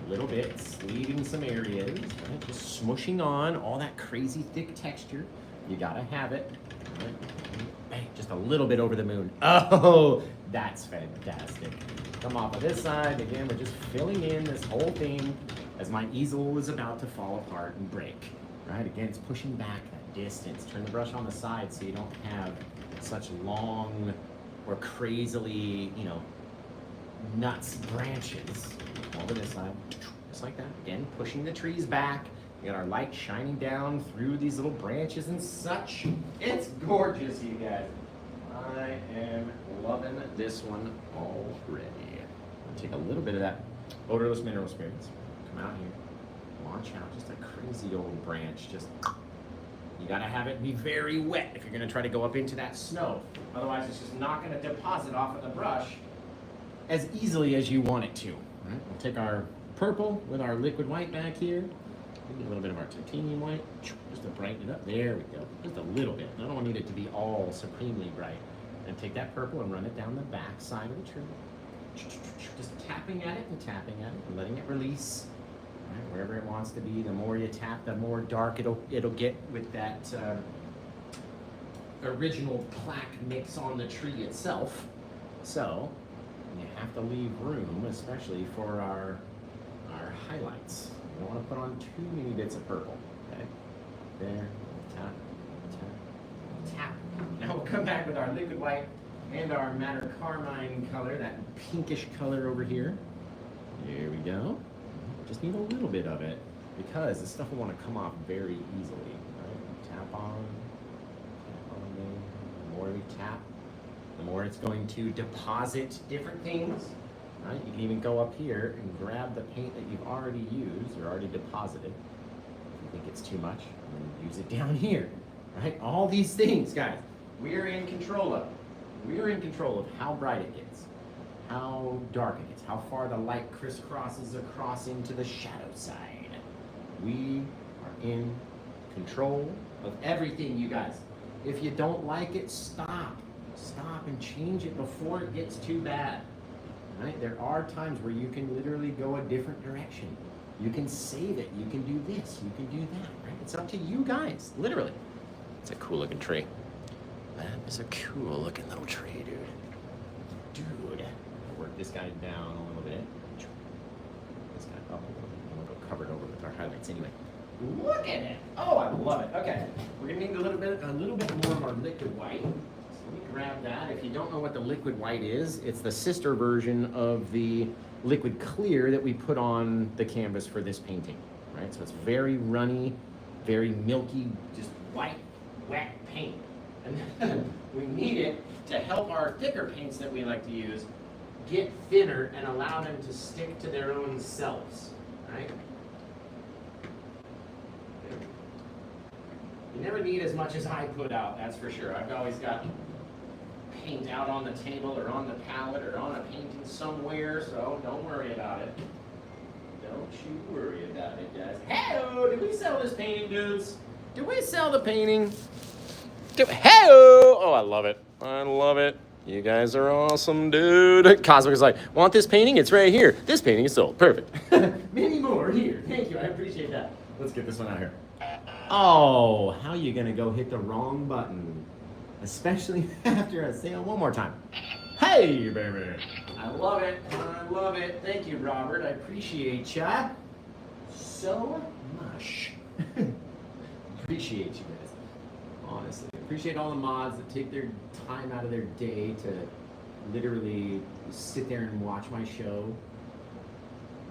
little bits, leaving some areas, right? Just smushing on all that crazy thick texture. You gotta have it, right? Bang, just a little bit over the moon. Oh, that's fantastic. Come off of this side, again, we're just filling in this whole thing as my easel is about to fall apart and break, right? Again, it's pushing back that distance. Turn the brush on the side so you don't have such long or crazily, you know, nuts branches. Over this side, just like that. Again, pushing the trees back. We got our light shining down through these little branches and such. It's gorgeous, you guys. I am loving this one already. I'll take a little bit of that odorless mineral spirits. Come out here, launch out just a crazy old branch. Just, you gotta have it be very wet if you're gonna try to go up into that snow. Otherwise, it's just not gonna deposit off of the brush as easily as you want it to. Right? We'll take our purple with our liquid white back here. Maybe a little bit of our titanium white, just to brighten it up. There we go, just a little bit. I don't need it to be all supremely bright. And take that purple and run it down the back side of the tree. Just tapping at it and tapping at it and letting it release. Right, wherever it wants to be. The more you tap, the more dark it'll get with that original plaque mix on the tree itself. So you have to leave room, especially for our highlights. You don't want to put on too many bits of purple. Okay, there. Tap, tap, tap. Now we'll come back with our liquid white and our madder carmine color, that pinkish color over here. Here we go. Just need a little bit of it because this stuff will want to come off very easily. Right? Tap on there. The more we tap, the more it's going to deposit different things. Right? You can even go up here and grab the paint that you've already used or already deposited. If you think it's too much, then use it down here. Right? All these things, guys, we're in control of. We're in control of how bright it gets, how dark it gets, how far the light crisscrosses across into the shadow side. We are in control of everything, you guys. If you don't like it, stop. Stop and change it before it gets too bad. Right? There are times where you can literally go a different direction. You can save it. You can do this. You can do that. Right? It's up to you guys, literally. It's a cool looking tree. That is a cool looking little tree, dude. I'll work this guy down a little bit. This guy up a little bit. And we'll go cover it over with our highlights anyway. Look at it. Oh, I love it. Okay. We're gonna need a little bit more of our liquid white. So let me grab that. If you don't know what the liquid white is, it's the sister version of the liquid clear that we put on the canvas for this painting. Right? So it's very runny, very milky, just white, wet paint. And we need it to help our thicker paints that we like to use get thinner and allow them to stick to their own selves, right? You never need as much as I put out, that's for sure. I've always got paint out on the table or on the palette or on a painting somewhere, so don't worry about it. Don't you worry about it, guys. Hey-o, did we sell this painting, dudes? Did we sell the painting? Hey! Oh, I love it. I love it. You guys are awesome, dude. Cosmic is like, want this painting? It's right here. This painting is sold. Perfect. Many more here. Thank you. I appreciate that. Let's get this one out here. Oh, how are you going to go hit the wrong button? Especially after I say it one more time. Hey, baby. I love it. I love it. Thank you, Robert. I appreciate ya so much. Appreciate you guys. Honestly. Appreciate all the mods that take their time out of their day to literally sit there and watch my show.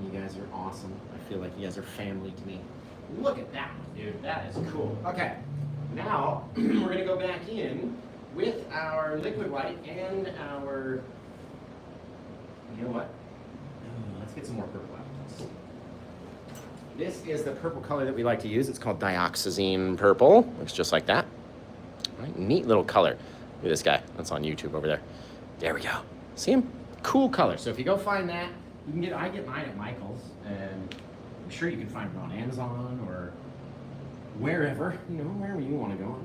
You guys are awesome. I feel like you guys are family to me. Look at that one, dude. That is cool. Okay, now we're going to go back in with our liquid white and our, you know what? Let's get some more purple out. This is the purple color that we like to use. It's called dioxazine purple. Looks just like that. Right, neat little color. Look at this guy. That's on YouTube over there. There we go. See him? Cool color. So if you go find that, you can get. I get mine at Michael's, and I'm sure you can find it on Amazon or wherever. You know, wherever you want to go.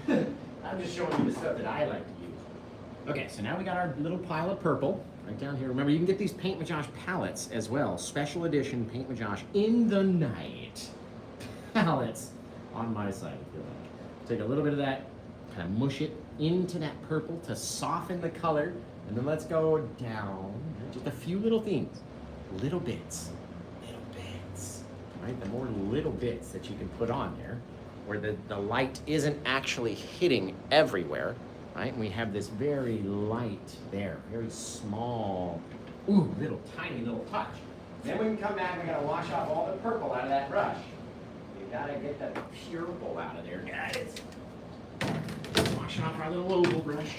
I don't care. I'm just showing you the stuff that I like to use. Okay, so now we got our little pile of purple right down here. Remember, you can get these Paint with Josh palettes as well. Special edition Paint with Josh in the night palettes on my site, if you like. Take a little bit of that, kind of mush it into that purple to soften the color, and then let's go down. Just a few little things, little bits, right? The more little bits that you can put on there, where the light isn't actually hitting everywhere, right? And we have this very light there, very small, ooh, little tiny little touch. Then we can come back, we gotta wash off all the purple out of that brush. Gotta get the purple out of there, guys. Washing off our little oval brush.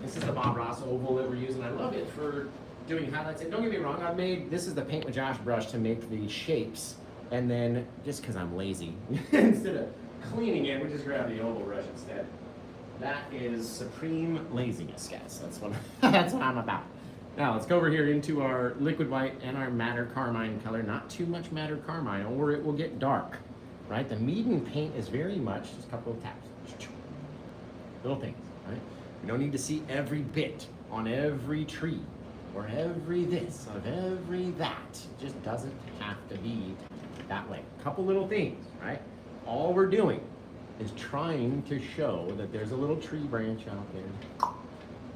This is the Bob Ross oval that we're using. I love it for doing highlights. And don't get me wrong, this is the Paint with Josh brush to make the shapes. And then, just because I'm lazy, instead of cleaning it, we just grab the oval brush instead. That is supreme laziness, guys. That's what I'm about. Now, let's go over here into our liquid white and our madder carmine color. Not too much madder carmine, or it will get dark. Right? The Meaden paint is very much just a couple of taps. Little things, right? We don't need to see every bit on every tree or every this or every that. It just doesn't have to be that way. A couple little things, right? All we're doing is trying to show that there's a little tree branch out there.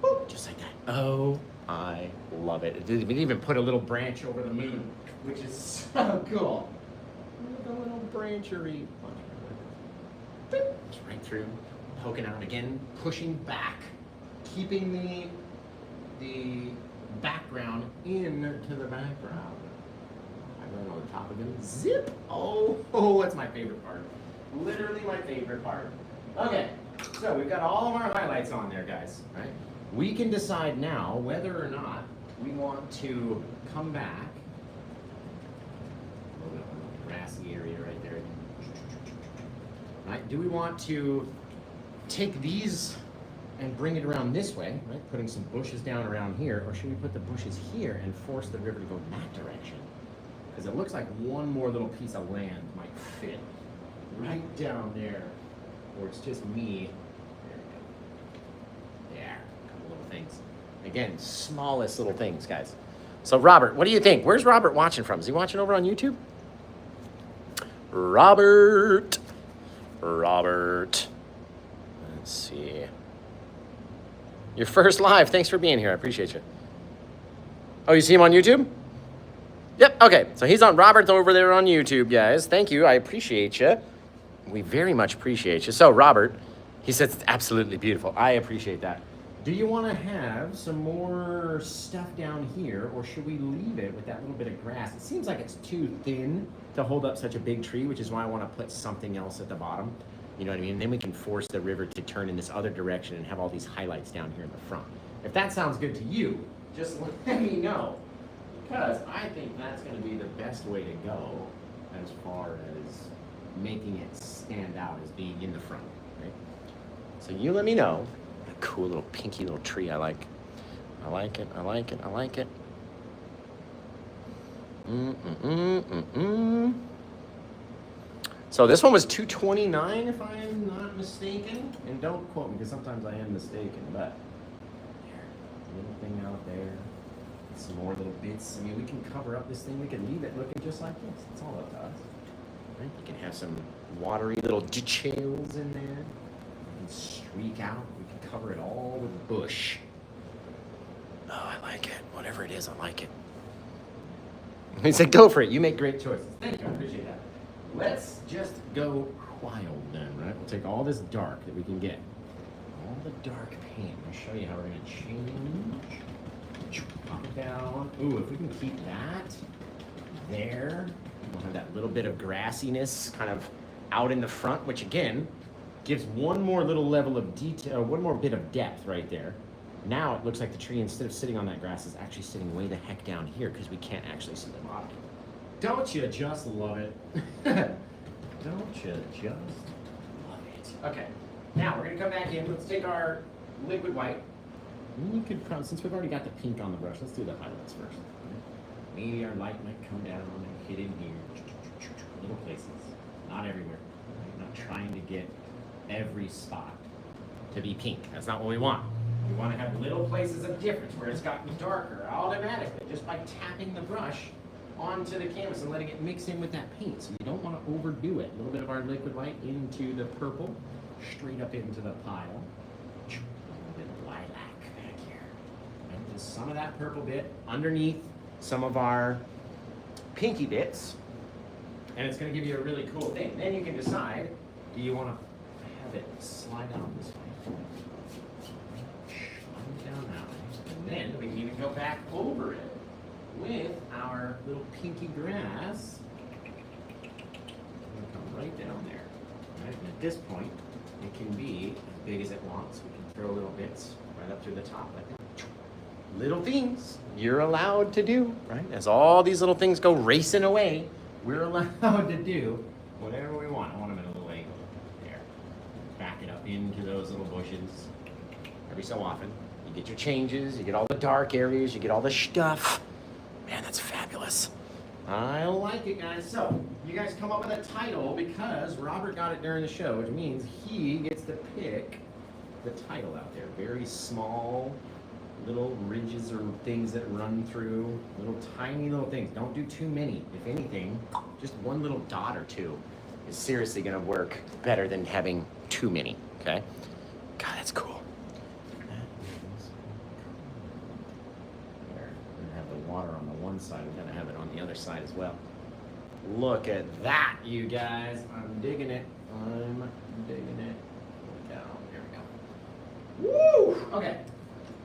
Boop, just like that. Oh, I love it. We didn't even put a little branch over the moon, which is so cool. A little branchery. Just right through, poking out again, pushing back, keeping the background into the background. I run on the top of him. Zip! Oh, that's my favorite part. Literally my favorite part. Okay, so we've got all of our highlights on there, guys, right? We can decide now whether or not we want to come back. A little bit of a grassy area right there. Right? Do we want to take these and bring it around this way, right? Putting some bushes down around here, or should we put the bushes here and force the river to go in that direction? Because it looks like one more little piece of land might fit right down there, or it's just me. There we go. Yeah, a couple little things. Again, smallest little things, guys. So Robert, what do you think? Where's Robert watching from? Is he watching over on YouTube? Robert. Let's see. Your first live. Thanks for being here. I appreciate you. Oh, you see him on YouTube? Yep. Okay. So he's on. Robert's over there on YouTube, guys. Thank you. I appreciate you. We very much appreciate you. So Robert, he says it's absolutely beautiful. I appreciate that. Do you want to have some more stuff down here, or should we leave it with that little bit of grass? It seems like it's too thin to hold up such a big tree, which is why I want to put something else at the bottom. You know what I mean? And then we can force the river to turn in this other direction and have all these highlights down here in the front. If that sounds good to you, just let me know, because I think that's going to be the best way to go as far as making it stand out as being in the front, right? So you let me know. A cool little pinky little tree I like. I like it. So this one was $229 if I am not mistaken. And don't quote me, because sometimes I am mistaken, but here, little thing out there. Some more little bits. I mean, we can cover up this thing. We can leave it looking just like this. It's all up to us. Right? You can have some watery little details in there. And streak out. We can cover it all with bush. Oh, I like it. Whatever it is, I like it. He said, go for it. You make great choices. Thank you. I appreciate that. Let's just go wild then, right? We'll take all this dark that we can get. All the dark paint. I'll show you how we're going to change. Pop it down. Ooh, if we can keep that there, we'll have that little bit of grassiness kind of out in the front, which again, gives one more little level of detail, one more bit of depth right there. Now it looks like the tree, instead of sitting on that grass, is actually sitting way the heck down here because we can't actually see the bottom. Don't you just love it? Don't you just love it? Okay, now we're gonna come back in. Let's take our liquid white. You could probably, since we've already got the pink on the brush, let's do the highlights first. Maybe our light might come down and hit in here. Little places, not everywhere. I'm not trying to get every spot to be pink. That's not what we want. We want to have little places of difference where it's gotten darker automatically just by tapping the brush onto the canvas and letting it mix in with that paint. So you don't want to overdo it. A little bit of our liquid white into the purple, straight up into the pile. A little bit of lilac back here. And just some of that purple bit underneath some of our pinky bits. And it's going to give you a really cool thing. Then you can decide, do you want to have it slide down this way? Slide down that way. And then we can even go back over it with our little pinky grass. Come right down there. Right? And at this point, it can be as big as it wants. We can throw little bits right up through the top like that. Little things you're allowed to do, right? As all these little things go racing away, we're allowed to do whatever we want. I want them in a little angle. There. Back it up into those little bushes. Every so often, you get your changes, you get all the dark areas, you get all the stuff. Man, that's fabulous. I like it, guys. So, you guys come up with a title because Robert got it during the show, which means he gets to pick the title out there. Very small little ridges or things that run through, little tiny little things. Don't do too many. If anything, just one little dot or two is seriously going to work better than having too many, okay? God, that's cool. Water on the one side, we're gonna have it on the other side as well. Look at that, you guys. I'm digging it. I'm digging it. Down. There we go. Woo! Okay.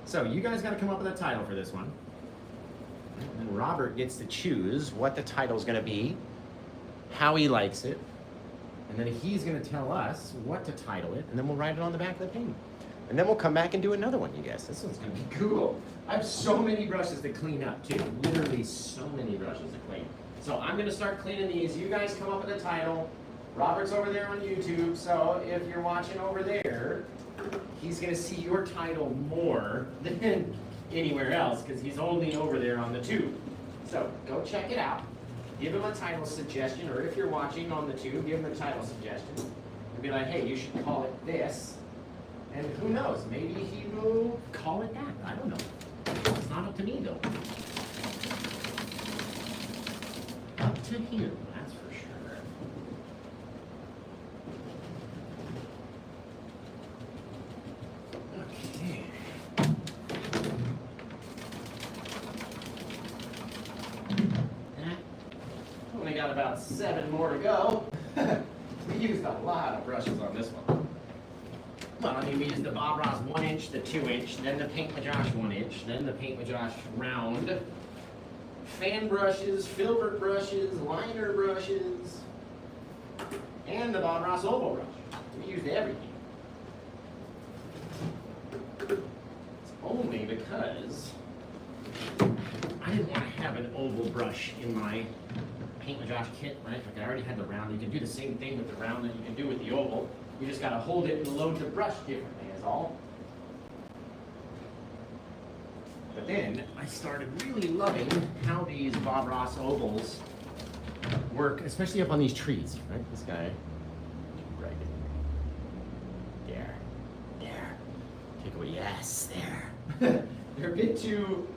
So you guys got to come up with a title for this one. And Robert gets to choose what the title's going to be, how he likes it, and then he's going to tell us what to title it, and then we'll write it on the back of the painting. And then we'll come back and do another one, you guys. This one's going to be cool. I have so many brushes to clean up, too. Literally so many brushes to clean. So I'm going to start cleaning these. You guys come up with a title. Robert's over there on YouTube, so if you're watching over there, he's going to see your title more than anywhere else because he's only over there on the tube. So go check it out. Give him a title suggestion, or if you're watching on the tube, give him a title suggestion. And be like, hey, you should call it this. And who knows, maybe he will call it that. I don't know. It's not up to me, though. Up to him, that's for sure. Okay. Only got about 7 more to go. We used a lot of brushes on this one. Well, I mean, we used the Bob Ross 1-inch, the 2-inch, then the Paint with Josh 1-inch, then the Paint with Josh round, fan brushes, filbert brushes, liner brushes, and the Bob Ross oval brush. We used everything. It's only because I didn't want to have an oval brush in my Paint with Josh kit, right? Like I already had the round. You can do the same thing with the round that you can do with the oval. You just got to hold it and load the brush differently, is all. But then I started really loving how these Bob Ross ovals work, especially up on these trees, right? This guy, right there, take away, yes, there. They're a bit too,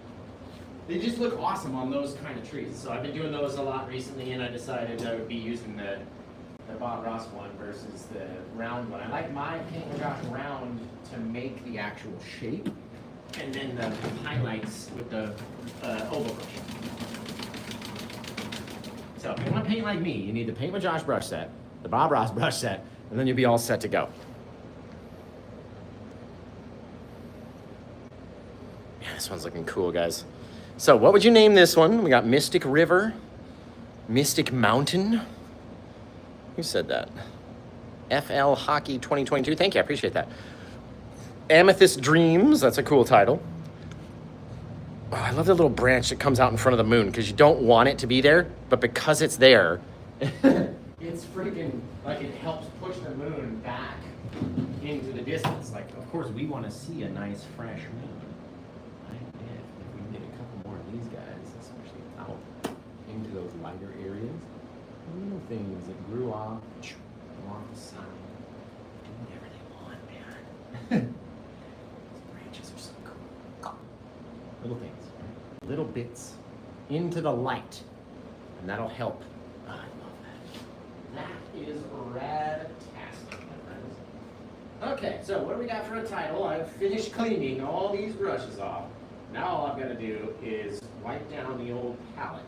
they just look awesome on those kind of trees. So I've been doing those a lot recently, and I decided I would be using the Bob Ross one versus the round one. I like my Paint with Josh round to make the actual shape, and then the highlights with the oval brush. So if you want to paint like me, you need the Paint with Josh brush set, the Bob Ross brush set, and then you'll be all set to go. Yeah, this one's looking cool, guys. So what would you name this one? We got Mystic River, Mystic Mountain. Who said that? FL Hockey 2022. Thank you, I appreciate that. Amethyst Dreams, that's a cool title. Oh, I love the little branch that comes out in front of the moon because you don't want it to be there, but because it's there, it's freaking, like it helps push the moon back into the distance. Like, of course, we want to see a nice, fresh moon. Right? And if we can get a couple more of these guys, especially out into those lighter areas, little things that grew off along the side, do whatever they want, man. These branches are so cool. Little things, right? Little bits into the light, and that'll help. Oh, I love that. That is rad-tastic, my friends. Okay, so what do we got for a title? I've finished cleaning all these brushes off. Now all I've got to do is wipe down the old palette.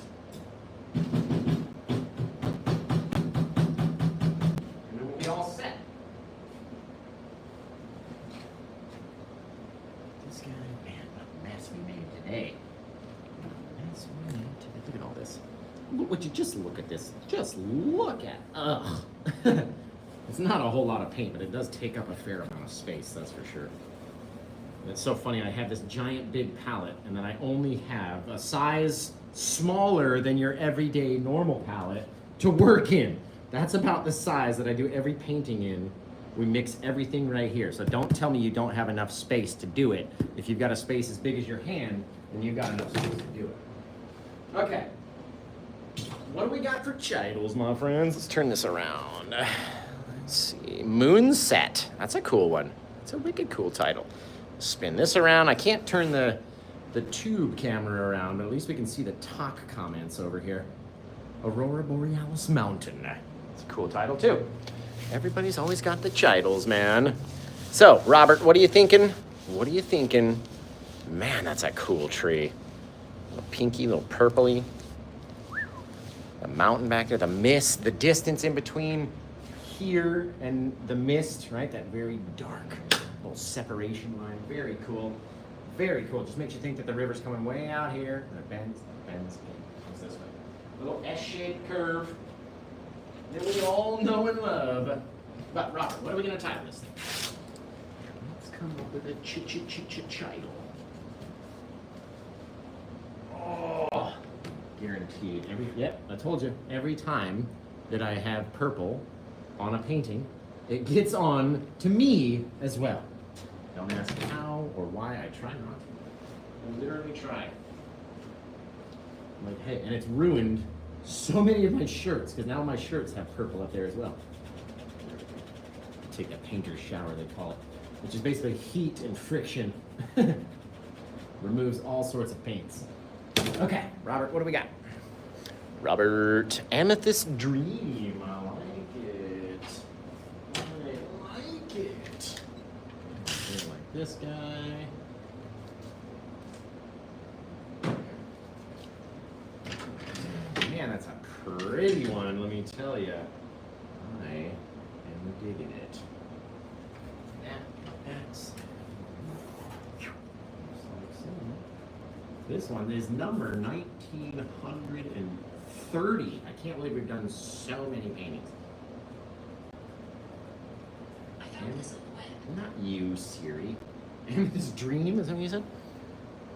All set. This guy, man, what a mess we made today. Look at all this. Would you just look at this? Just look at. Ugh. It's not a whole lot of paint, but it does take up a fair amount of space, that's for sure. And it's so funny, I have this giant big palette, and then I only have a size smaller than your everyday normal palette to work in. That's about the size that I do every painting in. We mix everything right here. So don't tell me you don't have enough space to do it. If you've got a space as big as your hand, then you've got enough space to do it. Okay. What do we got for titles, my friends? Let's turn this around. Let's see. Moonset. That's a cool one. It's a wicked cool title. Spin this around. I can't turn the tube camera around, but at least we can see the talk comments over here. Aurora Borealis Mountain. It's a cool title too. Everybody's always got the titles, man. So, Robert, what are you thinking? What are you thinking? Man, that's a cool tree. A little pinky, a little purpley. The mountain back there, the mist, the distance in between. here and the mist, right? That very dark little separation line. Very cool. Very cool. Just makes you think that the river's coming way out here. And it bends, comes this way. Little S-shaped curve that we all know and love. But Robert, what are we going to title this thing? Let's come up with a title. Oh, guaranteed. Yep, I told you. Every time that I have purple on a painting, it gets on to me as well. Don't ask how or why. I try not to. I literally try. I'm like, hey, and it's ruined so many of my shirts because now my shirts have purple up there as well. Take a painter's shower, they call it, which is basically heat and friction. Removes all sorts of paints. Okay, Robert, what do we got? Robert, Amethyst Dream. I like it. I like it. Like this guy. Man, that's a pretty one, let me tell you. I am digging it. That's this one is number 1930. I can't believe we've done so many paintings. I found this on the web. Not you, Siri. Amethyst Dream, is that what you said?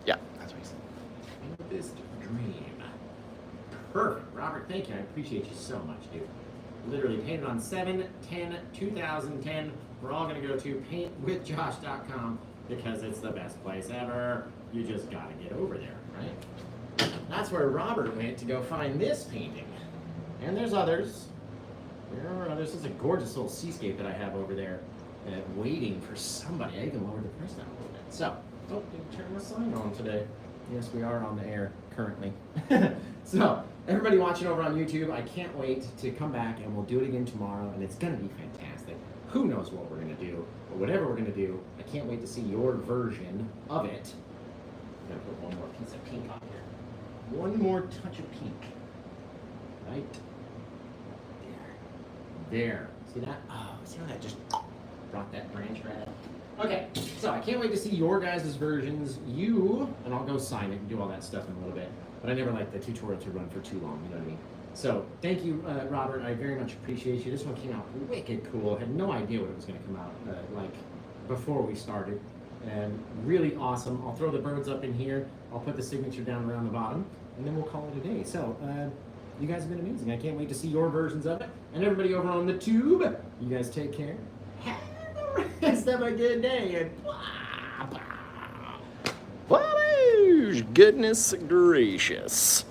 Yeah, that's what you said. Amethyst Dream. Perfect. Robert, thank you. I appreciate you so much, dude. Literally painted on 7/10/2010. We're all going to go to paintwithjosh.com because it's the best place ever. You just got to get over there, right? That's where Robert went to go find this painting. And there's others. There are others. This is a gorgeous little seascape that I have over there waiting for somebody. I even lowered the price down a little bit. So, oh, didn't turn my sign on today. Yes, we are on the air currently. So, everybody watching over on YouTube, I can't wait to come back and we'll do it again tomorrow, and it's going to be fantastic. Who knows what we're going to do, but whatever we're going to do, I can't wait to see your version of it. I'm going to put one more piece of pink on here. One more touch of pink. Right there. See that? Oh, see how that just brought that branch right up? Okay, so I can't wait to see your guys' versions. And I'll go sign it and do all that stuff in a little bit. But I never like the tutorial to run for too long, you know what I mean? So, thank you, Robert. I very much appreciate you. This one came out wicked cool. Had no idea what it was going to come out like before we started. And really awesome. I'll throw the birds up in here. I'll put the signature down around the bottom. And then we'll call it a day. So, you guys have been amazing. I can't wait to see your versions of it. And everybody over on the tube, you guys take care. Have the rest of a good day. And blah, blah. Goodness gracious.